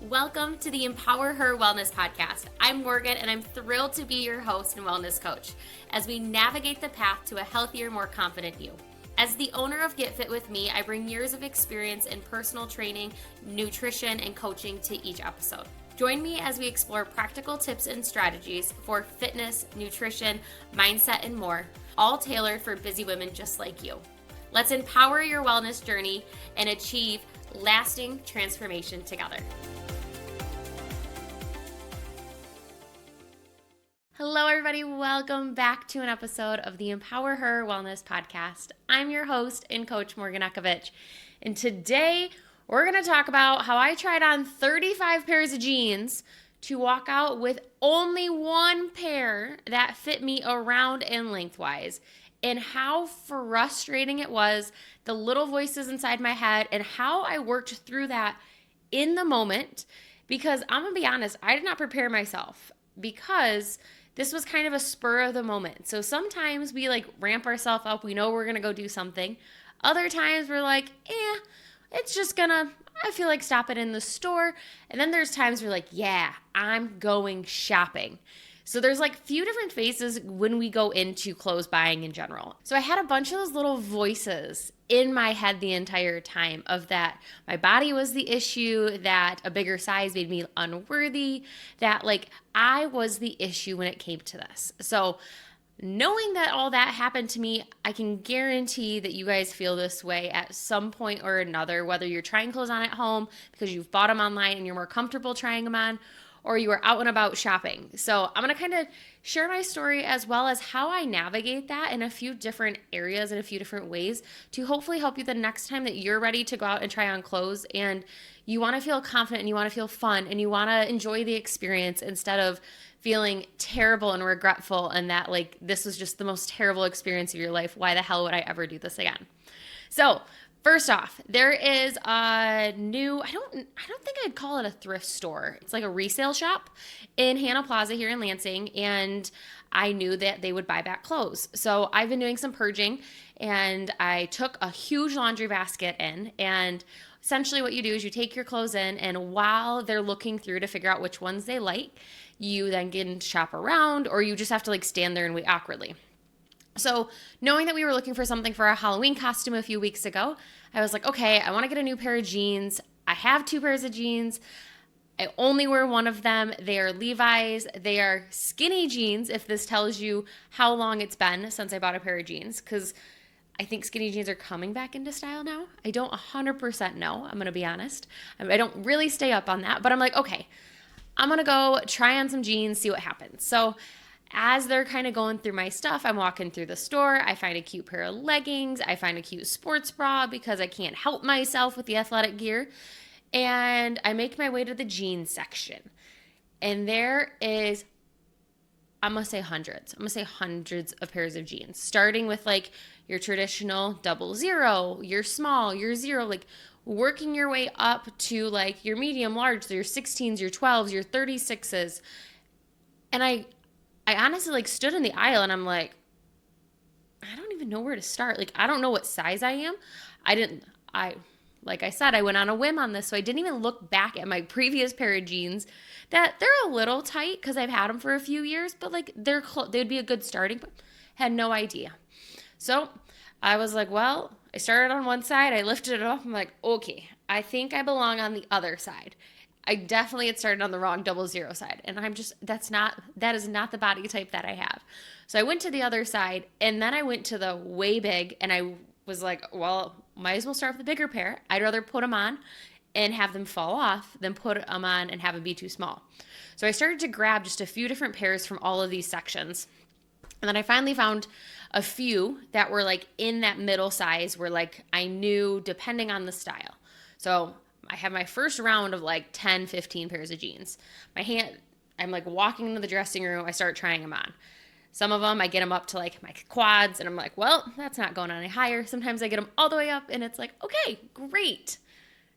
Welcome to the Empower Her Wellness Podcast. I'm Morgan, and I'm thrilled to be your host and wellness coach as we navigate the path to a healthier, more confident you. As the owner of Get Fit With Me, I bring years of experience in personal training, nutrition, and coaching to each episode. Join me as we explore practical tips and strategies for fitness, nutrition, mindset, and more, all tailored for busy women just like you. Let's empower your wellness journey and achieve lasting transformation together. Hello, everybody. Welcome back to an episode of the Empower Her Wellness Podcast. I'm your host and coach, Morgan Ekovich. And today we're going to talk about how I tried on 35 pairs of jeans to walk out with only one pair that fit me around and lengthwise, and how frustrating it was, the little voices inside my head, and how I worked through that in the moment. Because I'm going to be honest, I did not prepare myself because this was kind of a spur of the moment. So sometimes we ramp ourselves up. We know we're going to go do something. Other times we're like, it's just gonna, I feel like stopping in the store. And then there's times we're like, yeah, I'm going shopping. So there's few different phases when we go into clothes buying in general. So I had a bunch of those little voices in my head the entire time of that my body was the issue, that a bigger size made me unworthy, that I was the issue when it came to this. So knowing that all that happened to me, I can guarantee that you guys feel this way at some point or another, whether you're trying clothes on at home because you've bought them online and you're more comfortable trying them on, or you are out and about shopping. So I'm going to kind of share my story as well as how I navigate that in a few different areas in a few different ways to hopefully help you the next time that you're ready to go out and try on clothes and you want to feel confident and you want to feel fun and you want to enjoy the experience instead of feeling terrible and regretful and that this was just the most terrible experience of your life. Why the hell would I ever do this again? So first off, there is a new, I don't think I'd call it a thrift store. It's like a resale shop in Hannah Plaza here in Lansing, and I knew that they would buy back clothes. So I've been doing some purging, and I took a huge laundry basket in, and essentially what you do is you take your clothes in, and while they're looking through to figure out which ones they like, you then can shop around, or you just have to stand there and wait awkwardly. So knowing that we were looking for something for our Halloween costume a few weeks ago, I was like, okay, I want to get a new pair of jeans. I have 2 pairs of jeans. I only wear one of them. They are Levi's. They are skinny jeans, if this tells you how long it's been since I bought a pair of jeans, because I think skinny jeans are coming back into style now. I don't 100% know. I'm going to be honest. I don't really stay up on that, but I'm like, okay, I'm going to go try on some jeans, see what happens. So as they're kind of going through my stuff, I'm walking through the store. I find a cute pair of leggings. I find a cute sports bra because I can't help myself with the athletic gear. And I make my way to the jeans section. And there is, I'm going to say hundreds. I'm going to say hundreds of pairs of jeans, starting with your traditional 00, your small, your 0, working your way up to your medium, large, your 16s, your 12s, your 36s. And I honestly stood in the aisle and I'm like, I don't even know where to start. I don't know what size I am. Like I said, I went on a whim on this, so I didn't even look back at my previous pair of jeans that they're a little tight because I've had them for a few years, but they'd be a good starting point. Had no idea. So I was like, well, I started on one side. I lifted it up. I'm like, okay, I think I belong on the other side. I definitely had started on the wrong 00 side. And that is not the body type that I have. So I went to the other side and then I went to the way big and I was like, well, might as well start with the bigger pair. I'd rather put them on and have them fall off than put them on and have them be too small. So I started to grab just a few different pairs from all of these sections. And then I finally found a few that were in that middle size where I knew depending on the style. So I have my first round of 10, 15 pairs of jeans. I'm walking into the dressing room. I start trying them on. Some of them, I get them up to my quads and I'm like, well, that's not going any higher. Sometimes I get them all the way up and it's okay, great.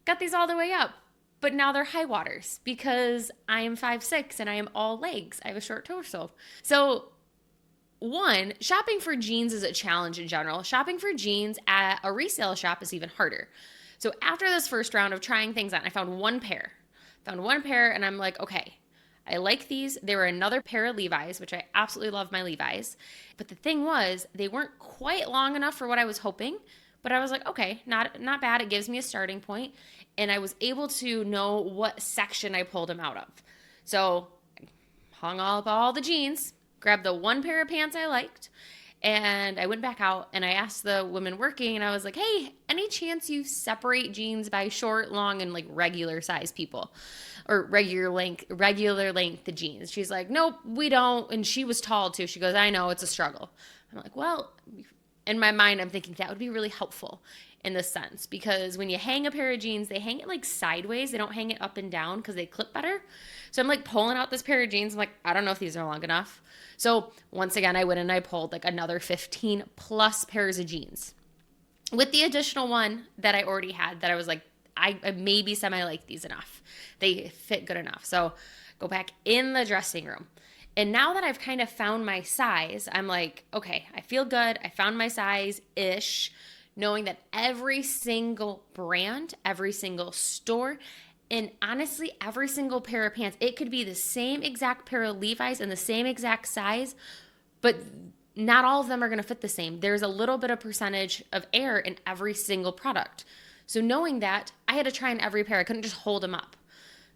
Got these all the way up. But now they're high waters because I am 5'6" and I am all legs. I have a short torso. So one, shopping for jeans is a challenge in general. Shopping for jeans at a resale shop is even harder. So after this first round of trying things on, I found one pair Found one pair and I'm like, okay, I like these. They were another pair of Levi's, which I absolutely love my Levi's. But the thing was, they weren't quite long enough for what I was hoping. But I was like, okay, not bad. It gives me a starting point. And I was able to know what section I pulled them out of. So I hung up all the jeans, grabbed the one pair of pants I liked, and I went back out and I asked the woman working, and I was like, hey, any chance you separate jeans by short, long, and like regular size people, or regular length jeans? She's like, nope, we don't. And she was tall too. She goes, I know, it's a struggle. I'm like, well, in my mind, I'm thinking that would be really helpful in this sense, because when you hang a pair of jeans, they hang it like sideways. They don't hang it up and down because they clip better. So I'm like pulling out this pair of jeans. I'm like, I don't know if these are long enough. So once again, I went and I pulled like another 15 plus pairs of jeans with the additional one that I already had that I was like, I maybe semi like these enough. They fit good enough. So go back in the dressing room. And now that I've kind of found my size, I'm like, okay, I feel good. I found my size-ish, knowing that every single brand, every single store, and honestly, every single pair of pants, it could be the same exact pair of Levi's and the same exact size, but not all of them are going to fit the same. There's a little bit of percentage of error in every single product. So knowing that, I had to try in every pair. I couldn't just hold them up.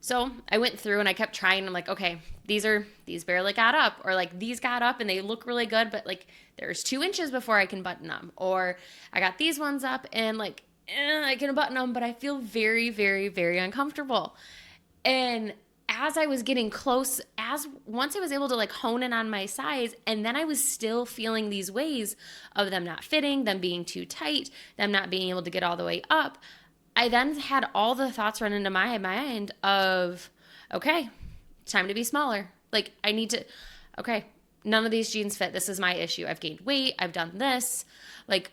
So I went through and I kept trying. I'm like, okay, these barely got up, or like these got up and they look really good, but like there's 2 inches before I can button them. Or I got these ones up and like, I can button them, but I feel very, very, very uncomfortable. And as I was getting close, once I was able to like hone in on my size, and then I was still feeling these ways of them not fitting, them being too tight, them not being able to get all the way up, I then had all the thoughts run into my mind of, okay, time to be smaller. Like okay, none of these jeans fit. This is my issue. I've gained weight. I've done this. Like,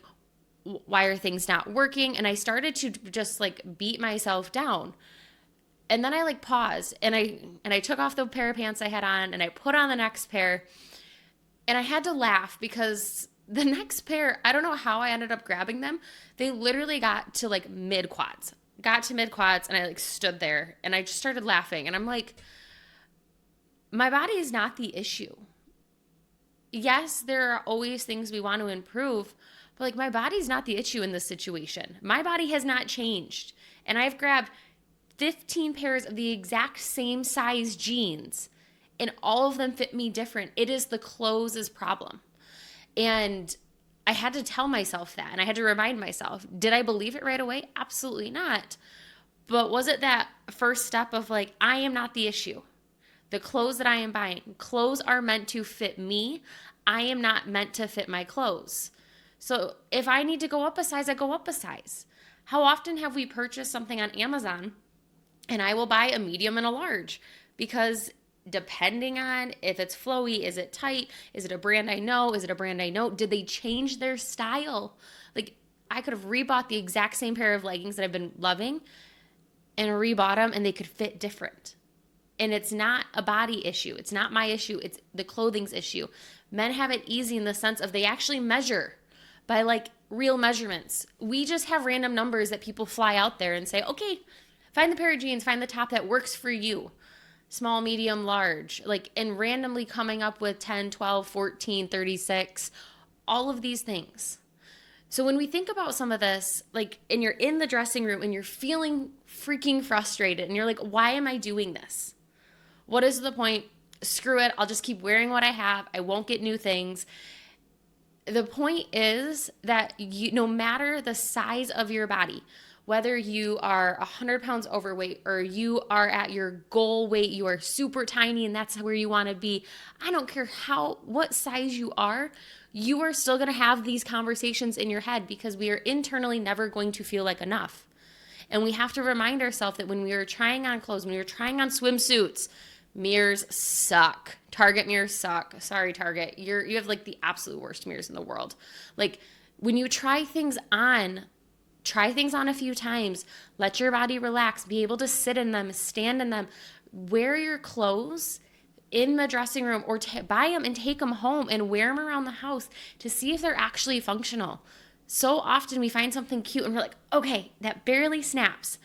why are things not working? And I started to just like beat myself down. And then I like paused and I took off the pair of pants I had on and I put on the next pair, and I had to laugh because the next pair, I don't know how I ended up grabbing them. They literally got to like mid quads and I like stood there and I just started laughing, and I'm like, my body is not the issue. Yes, there are always things we want to improve, but like my body's not the issue in this situation. My body has not changed. And I've grabbed 15 pairs of the exact same size jeans and all of them fit me different. It is the clothes' problem. And I had to tell myself that, and I had to remind myself. Did I believe it right away? Absolutely not. But was it that first step of like, I am not the issue. The clothes that I am buying, clothes are meant to fit me. I am not meant to fit my clothes. So if I need to go up a size, I go up a size. How often have we purchased something on Amazon and I will buy a medium and a large because depending on if it's flowy, is it tight, is it a brand I know, is it a brand I know, did they change their style? Like I could have rebought the exact same pair of leggings that I've been loving and rebought them and they could fit different. And it's not a body issue. It's not my issue. It's the clothing's issue. Men have it easy in the sense of they actually measure by like real measurements. We just have random numbers that people fly out there and say, okay, find the pair of jeans, find the top that works for you. Small, medium, large, like, and randomly coming up with 10, 12, 14, 36, all of these things. So when we think about some of this, like, and you're in the dressing room and you're feeling freaking frustrated and you're like, why am I doing this? What is the point? Screw it. I'll just keep wearing what I have. I won't get new things. The point is that no matter the size of your body, whether you are 100 pounds overweight or you are at your goal weight, you are super tiny and that's where you want to be. I don't care what size you are still going to have these conversations in your head because we are internally never going to feel like enough. And we have to remind ourselves that when we are trying on clothes, when we are trying on swimsuits, mirrors suck. Target mirrors suck. Sorry, Target. You have like the absolute worst mirrors in the world. Like when you try things on a few times, let your body relax, be able to sit in them, stand in them, wear your clothes in the dressing room or buy them and take them home and wear them around the house to see if they're actually functional. So often we find something cute and we're like, okay, that barely snaps.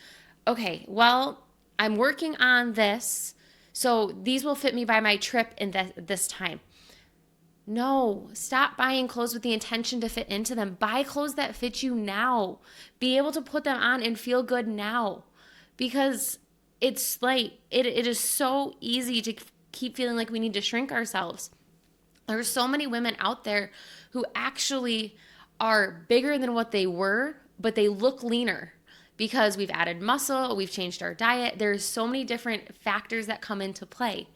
Okay, well, I'm working on this, so these will fit me by my trip in this time. No, stop buying clothes with the intention to fit into them. Buy clothes that fit you now. Be able to put them on and feel good now. Because it's like, it is so easy to keep feeling like we need to shrink ourselves. There's so many women out there who actually are bigger than what they were, but they look leaner because we've added muscle, we've changed our diet. There's so many different factors that come into play.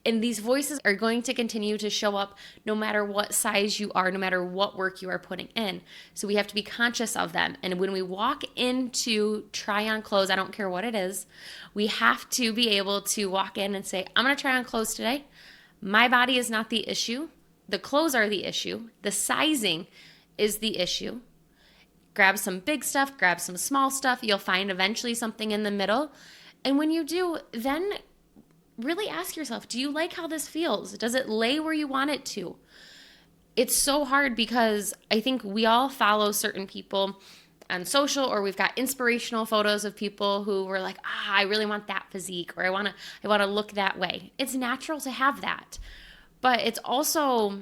And these voices are going to continue to show up no matter what size you are, no matter what work you are putting in. So we have to be conscious of them. And when we walk into try on clothes, I don't care what it is, we have to be able to walk in and say, I'm going to try on clothes today. My body is not the issue. The clothes are the issue. The sizing is the issue. Grab some big stuff, grab some small stuff. You'll find eventually something in the middle. And when you do, then really ask yourself, do you like how this feels? Does it lay where you want it to? It's so hard because I think we all follow certain people on social, or we've got inspirational photos of people who were like, I really want that physique, or I want to look that way. It's natural to have that. But it's also,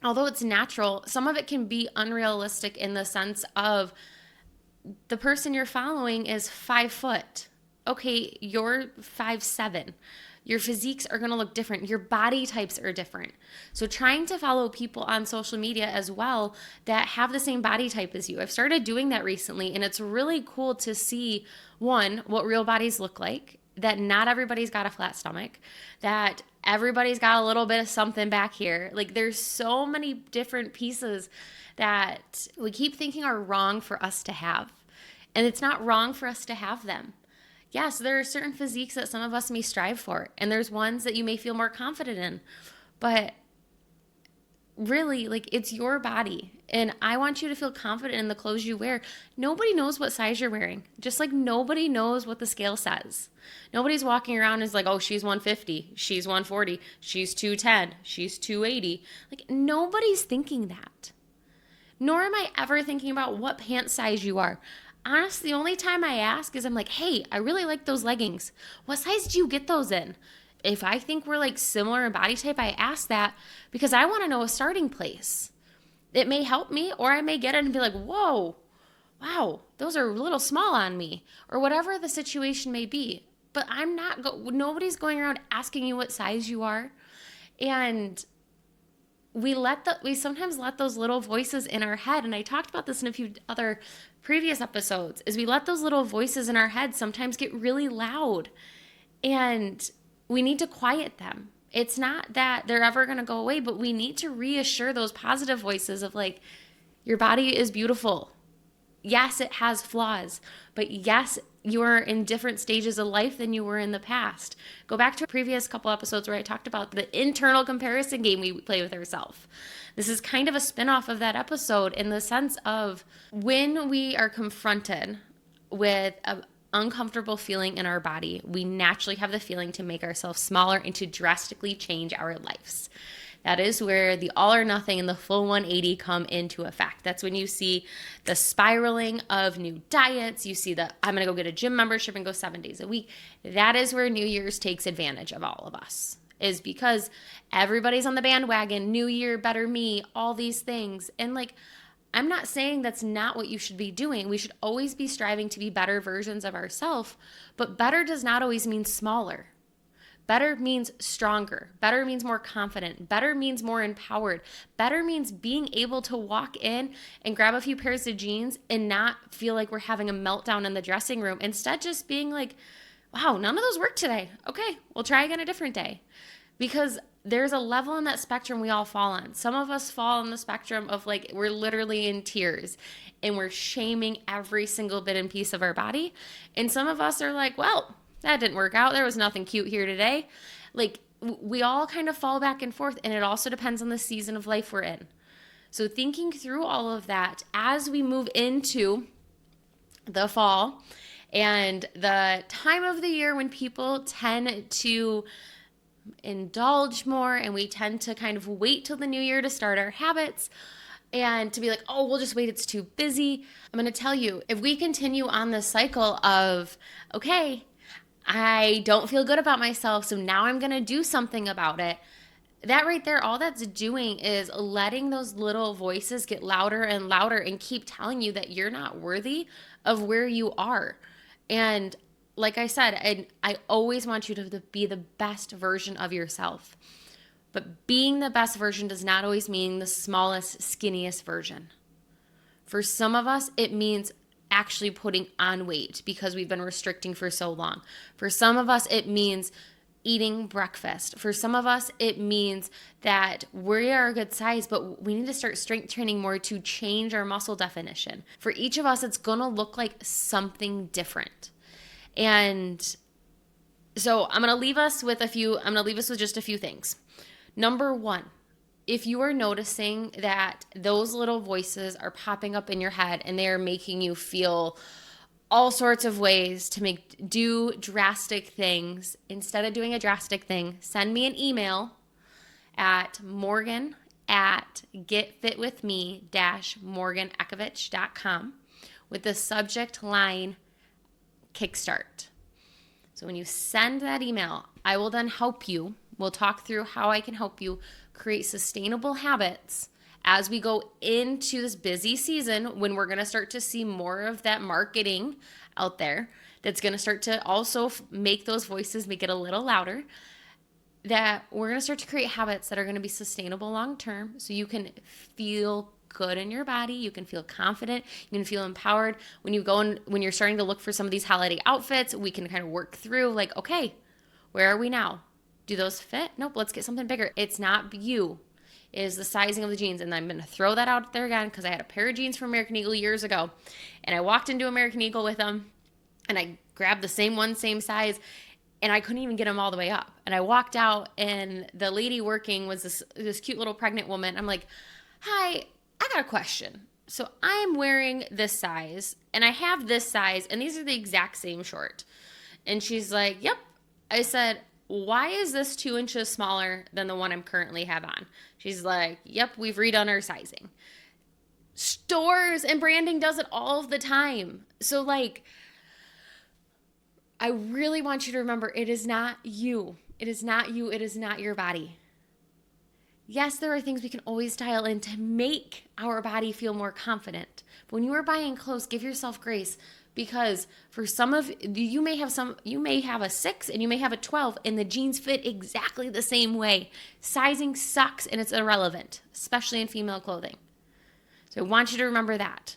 although it's natural, some of it can be unrealistic in the sense of the person you're following is 5 foot. Okay, you're 5'7". Your physiques are going to look different. Your body types are different. So trying to follow people on social media as well that have the same body type as you. I've started doing that recently, and it's really cool to see, one, what real bodies look like, that not everybody's got a flat stomach, that everybody's got a little bit of something back here. Like, there's so many different pieces that we keep thinking are wrong for us to have. And it's not wrong for us to have them. Yes, there are certain physiques that some of us may strive for, and there's ones that you may feel more confident in. But really, like, it's your body, and I want you to feel confident in the clothes you wear. Nobody knows what size you're wearing, just like nobody knows what the scale says. Nobody's walking around and is like, oh, she's 150, she's 140, she's 210, she's 280. Like, nobody's thinking that. Nor am I ever thinking about what pant size you are. Honestly, the only time I ask is I'm like, hey, I really like those leggings. What size do you get those in? If I think we're like similar in body type, I ask that because I want to know a starting place. It may help me, or I may get it and be like, whoa, wow, those are a little small on me, or whatever the situation may be. But nobody's going around asking you what size you are. And we sometimes let those little voices in our head, and I talked about this in a few other previous episodes, is we let those little voices in our head sometimes get really loud, and we need to quiet them. It's not that they're ever going to go away, but we need to reassure those positive voices of like, your body is beautiful. Yes, it has flaws, but yes, you're in different stages of life than you were in the past. Go back to a previous couple episodes where I talked about the internal comparison game we play with ourselves. This is kind of a spin-off of that episode in the sense of when we are confronted with an uncomfortable feeling in our body, we naturally have the feeling to make ourselves smaller and to drastically change our lives. That is where the all or nothing and the full 180 come into effect. That's when you see the spiraling of new diets. You see I'm going to go get a gym membership and go 7 days a week. That is where New Year's takes advantage of all of us, is because everybody's on the bandwagon, New Year, better me, all these things. And like, I'm not saying that's not what you should be doing. We should always be striving to be better versions of ourselves, but better does not always mean smaller. Better means stronger. Better means more confident. Better means more empowered. Better means being able to walk in and grab a few pairs of jeans and not feel like we're having a meltdown in the dressing room. Instead, just being like, wow, none of those worked today. Okay, we'll try again a different day. Because there's a level in that spectrum we all fall on. Some of us fall on the spectrum of like, we're literally in tears and we're shaming every single bit and piece of our body. And some of us are like, well, that didn't work out. There was nothing cute here today. Like, we all kind of fall back and forth, and it also depends on the season of life we're in. So thinking through all of that as we move into the fall and the time of the year when people tend to indulge more, and we tend to kind of wait till the new year to start our habits and to be like, oh, we'll just wait, it's too busy. I'm going to tell you, if we continue on this cycle of, okay, I don't feel good about myself, so now I'm going to do something about it. That right there, all that's doing is letting those little voices get louder and louder and keep telling you that you're not worthy of where you are. And like I said, I always want you to be the best version of yourself. But being the best version does not always mean the smallest, skinniest version. For some of us, it means actually putting on weight because we've been restricting for so long. For some of us, it means eating breakfast. For some of us, it means that we are a good size, but we need to start strength training more to change our muscle definition. For each of us, it's going to look like something different. And so I'm going to leave us with just a few things. Number one, if you are noticing that those little voices are popping up in your head and they are making you feel all sorts of ways to do drastic things, instead of doing a drastic thing, send me an email at morgan@getfitwithme-morganekovich.com with the subject line Kickstart. So when you send that email, I will then help you. We'll talk through how I can help you create sustainable habits as we go into this busy season when we're going to start to see more of that marketing out there that's going to start to also make those voices make it a little louder, that we're going to start to create habits that are going to be sustainable long term so you can feel good in your body, you can feel confident, you can feel empowered. When you're starting to look for some of these holiday outfits, we can kind of work through like, okay, where are we now? Do those fit? Nope, let's get something bigger. It's not you. It is the sizing of the jeans. And I'm going to throw that out there again because I had a pair of jeans from American Eagle years ago. And I walked into American Eagle with them and I grabbed the same one, same size, and I couldn't even get them all the way up. And I walked out and the lady working was this cute little pregnant woman. I'm like, hi, I got a question. So I'm wearing this size and I have this size and these are the exact same short. And she's like, yep. I said, why is this 2 inches smaller than the one I'm currently have on? She's like, yep, we've redone our sizing. Stores and branding does it all of the time. So like, I really want you to remember, it is not you. It is not you. It is not your body. Yes, there are things we can always dial in to make our body feel more confident. But when you are buying clothes, give yourself grace. Because for some of you may have a 6 and you may have a 12 and the jeans fit exactly the same way. Sizing sucks and it's irrelevant, especially in female clothing. So I want you to remember that.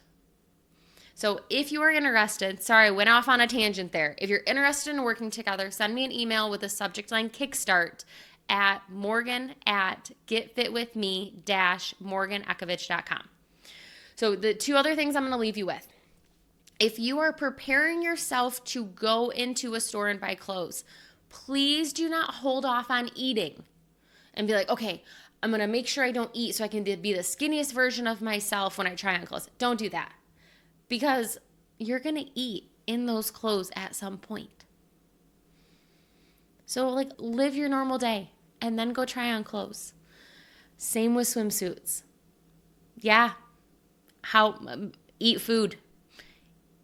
So if you are interested, sorry, I went off on a tangent there. If you're interested in working together, send me an email with the subject line Kickstart at morgan@getfitwithme-morganekovich.com. So the 2 other things I'm going to leave you with. If you are preparing yourself to go into a store and buy clothes, please do not hold off on eating and be like, okay, I'm going to make sure I don't eat so I can be the skinniest version of myself when I try on clothes. Don't do that because you're going to eat in those clothes at some point. So like live your normal day and then go try on clothes. Same with swimsuits. Yeah. Eat food.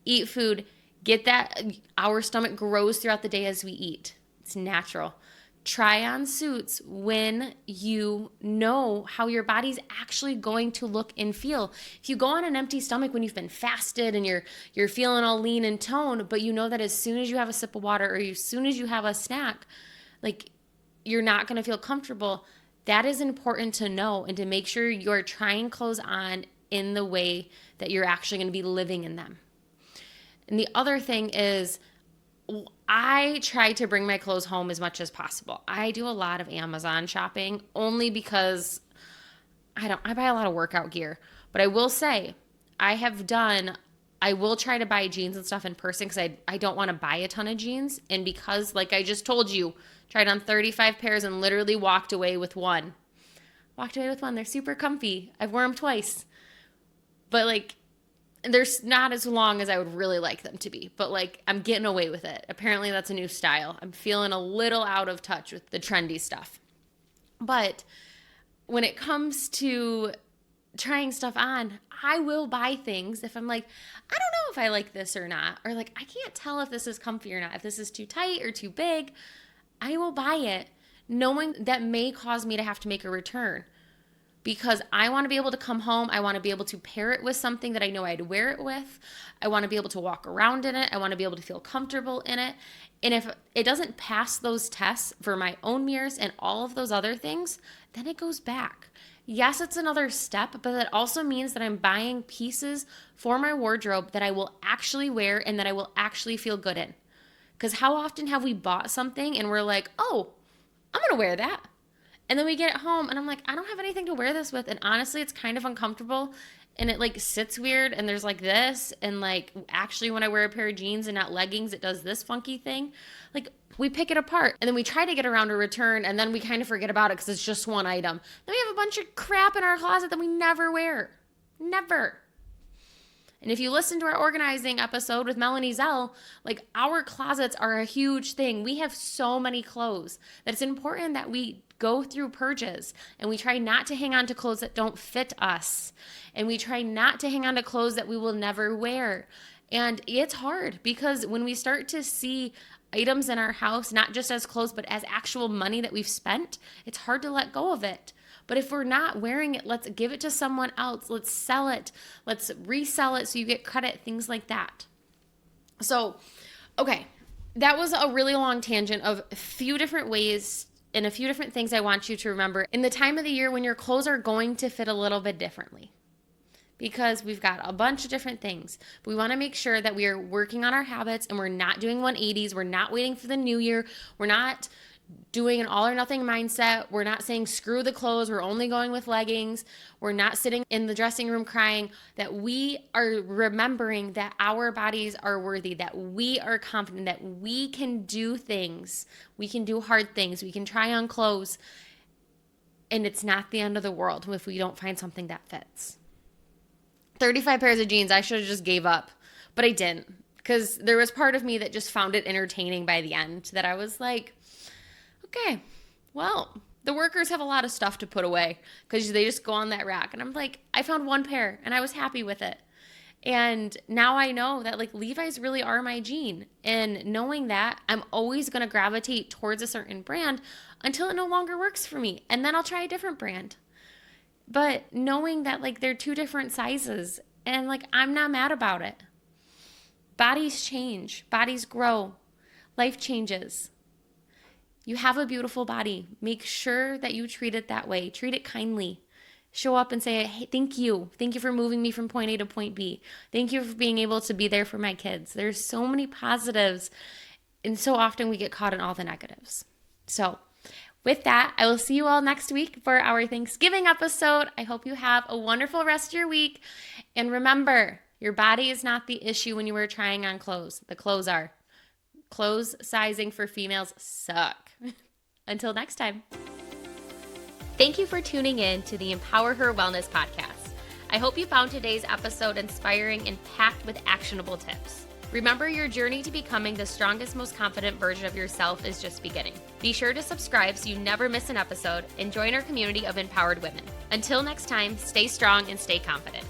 Eat food. Get that. Our stomach grows throughout the day as we eat. It's natural. Try on suits when you know how your body's actually going to look and feel. If you go on an empty stomach when you've been fasted and you're feeling all lean and toned, but you know that as soon as you have a sip of water or as soon as you have a snack, like you're not going to feel comfortable, that is important to know and to make sure you're trying clothes on in the way that you're actually going to be living in them. And the other thing is, I try to bring my clothes home as much as possible. I do a lot of Amazon shopping only because I buy a lot of workout gear. But I will say, I will try to buy jeans and stuff in person because I don't want to buy a ton of jeans. And because, like I just told you, tried on 35 pairs and literally walked away with one. They're super comfy. I've worn them twice. But like, they're not as long as I would really like them to be, but like I'm getting away with it. Apparently that's a new style. I'm feeling a little out of touch with the trendy stuff. But when it comes to trying stuff on, I will buy things if I'm like, I don't know if I like this or not, or like, I can't tell if this is comfy or not, if this is too tight or too big. I will buy it knowing that may cause me to have to make a return, because I want to be able to come home. I want to be able to pair it with something that I know I'd wear it with. I want to be able to walk around in it. I want to be able to feel comfortable in it. And if it doesn't pass those tests for my own mirrors and all of those other things, then it goes back. Yes, it's another step, but that also means that I'm buying pieces for my wardrobe that I will actually wear and that I will actually feel good in. Because how often have we bought something and we're like, oh, I'm going to wear that. And then we get it home and I'm like, I don't have anything to wear this with. And honestly, it's kind of uncomfortable and it like sits weird. And there's like this. And like, actually when I wear a pair of jeans and not leggings, it does this funky thing. Like, we pick it apart and then we try to get around a return and then we kind of forget about it because it's just one item. Then we have a bunch of crap in our closet that we never wear. Never. And if you listen to our organizing episode with Melanie Zell, like, our closets are a huge thing. We have so many clothes that it's important that we go through purges and we try not to hang on to clothes that don't fit us. And we try not to hang on to clothes that we will never wear. And it's hard because when we start to see items in our house, not just as clothes, but as actual money that we've spent, it's hard to let go of it. But if we're not wearing it, let's give it to someone else. Let's sell it. Let's resell it so you get credit, things like that. So, okay, that was a really long tangent of a few different ways and a few different things I want you to remember in the time of the year when your clothes are going to fit a little bit differently. Because we've got a bunch of different things. But we want to make sure that we are working on our habits and we're not doing 180s. We're not waiting for the new year. We're not doing an all or nothing mindset. We're not saying screw the clothes. We're only going with leggings. We're not sitting in the dressing room crying. That we are remembering that our bodies are worthy, that we are confident, that we can do things. We can do hard things. We can try on clothes. And it's not the end of the world if we don't find something that fits. 35 pairs of jeans, I should have just gave up, but I didn't, because there was part of me that just found it entertaining by the end, that I was like, okay, well, the workers have a lot of stuff to put away because they just go on that rack. And I'm like, I found one pair and I was happy with it. And now I know that like Levi's really are my jean. And knowing that, I'm always going to gravitate towards a certain brand until it no longer works for me. And then I'll try a different brand. But knowing that like they're two different sizes and like I'm not mad about it. Bodies change, bodies grow, life changes. You have a beautiful body. Make sure that you treat it that way. Treat it kindly. Show up and say, hey, thank you. Thank you for moving me from point A to point B. Thank you for being able to be there for my kids. There's so many positives, and so often we get caught in all the negatives. So with that, I will see you all next week for our Thanksgiving episode. I hope you have a wonderful rest of your week. And remember, your body is not the issue when you are trying on clothes. The clothes are. Clothes sizing for females suck. Until next time. Thank you for tuning in to the Empower Her Wellness podcast. I hope you found today's episode inspiring and packed with actionable tips. Remember, your journey to becoming the strongest, most confident version of yourself is just beginning. Be sure to subscribe so you never miss an episode and join our community of empowered women. Until next time, stay strong and stay confident.